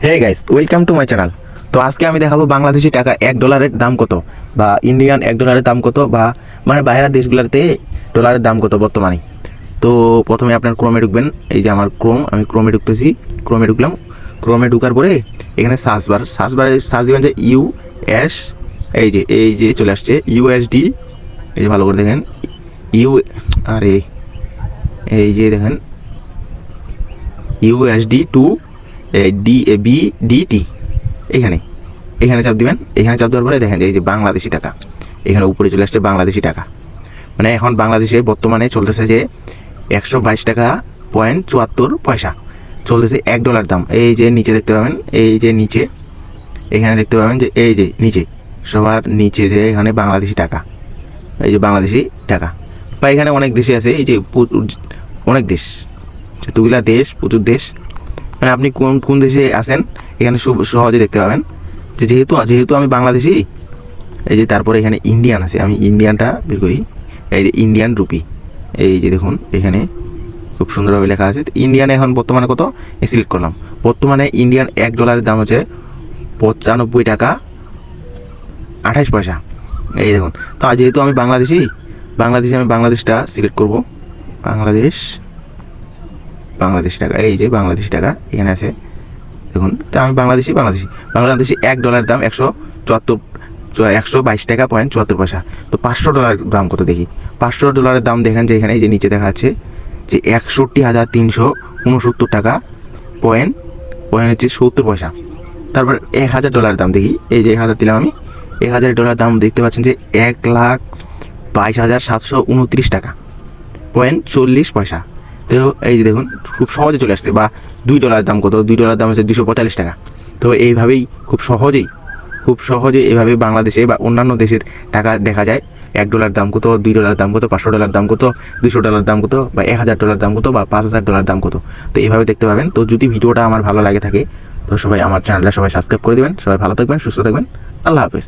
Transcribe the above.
Hey guys, welcome to my channel. তো আজকে আমি দেখাবো বাংলাদেশি টাকা $1 দাম কত, বা ইন্ডিয়ান $1 দাম কত, বা মানে বাইরের দেশগুলোতে ডলারের দাম কত বর্তমানে। তো প্রথমে আপনার ক্রোমে ঢুকবেন। এই যে আমার ক্রোম, আমি ক্রোমে ঢুকতেছি। ক্রোমে ঢুকলাম। ক্রোমে ঢুকার পরে এখানে সার্চ বারে সার্চ দিবেন যে ইউএস। এই যে চলে আসছে ইউএসডি। এই যে ভালো করে দেখেন ইউ, আরে এই যে দেখেন ইউএসডি টু বিডিটি। এখানে এখানে চাপ দিবেন। এখানে চাপ দেওয়ার পরে দেখেন এই যে বাংলাদেশি টাকা, এখানে উপরে চলে আসছে বাংলাদেশি টাকা। মানে এখন বাংলাদেশে বর্তমানে চলতেছে যে 122.74 টাকা চলতেছে $1 দাম। এই যে নিচে দেখতে পাবেন, এই যে নিচে এখানে দেখতে পাবেন যে এই যে নিচে সবার নিচে যে এখানে বাংলাদেশি টাকা, এই যে বাংলাদেশি টাকা। বা এখানে অনেক দেশে আছে, এই যে অনেক দেশ, যতগুলা দেশ, প্রচুর দেশ। মানে আপনি কোন কোন দেশে আছেন এখানে সহজে দেখতে পাবেন। যে যেহেতু আমি বাংলাদেশি, এই যে তারপরে এখানে ইন্ডিয়ান আছে, আমি ইন্ডিয়ানটা বের করি। এই যে ইন্ডিয়ান রুপি, এই যে দেখুন এখানে খুব সুন্দরভাবে লেখা আছে ইন্ডিয়ান। এখন বর্তমানে কত সিলেক্ট করলাম। বর্তমানে ইন্ডিয়ান $1 দাম হচ্ছে 95.28 টাকা। এই দেখুন। তো যেহেতু আমি বাংলাদেশি, আমি বাংলাদেশটা সিলেক্ট করব। বাংলাদেশ টাকা, এই যে বাংলাদেশি টাকা এখানে আছে দেখুন। তো আমি বাংলাদেশি $1 দাম 122.74 টাকা। তো $500 দাম কত দেখি। $500 দাম দেখেন যে এখানে এই যে নিচে দেখা যাচ্ছে যে 61,369 টাকা পয়েন্ট হচ্ছে 70 পয়সা। তারপর $1,000 দাম দেখি। এই যে 1,000 দিলাম আমি। $1,000 দাম দেখতে পাচ্ছেন যে 1,22,729 টাকা পয়েন্ট 40 পয়সা। তো এই যে দেখুন খুব সহজে চলে আসছে। বা $2 দাম কত, $2 দাম হচ্ছে 245 টাকা। তো এইভাবেই খুব সহজে এইভাবে বাংলাদেশে বা অন্যান্য দেশের টাকা দেখা যায়। $1 দাম কত, $2 দাম কত, $500 দাম কত, $200 দাম কত, বা $1,000 দাম কত, বা $5,000 দাম কত। তো এইভাবে দেখতে পাবেন। তো যদি ভিডিওটা আমার ভালো লাগে থাকে তো সবাই আমার চ্যানেলটা সবাই সাবস্ক্রাইব করে দেবেন। সবাই ভালো থাকবেন, সুস্থ থাকবেন। আল্লাহ হাফেজ।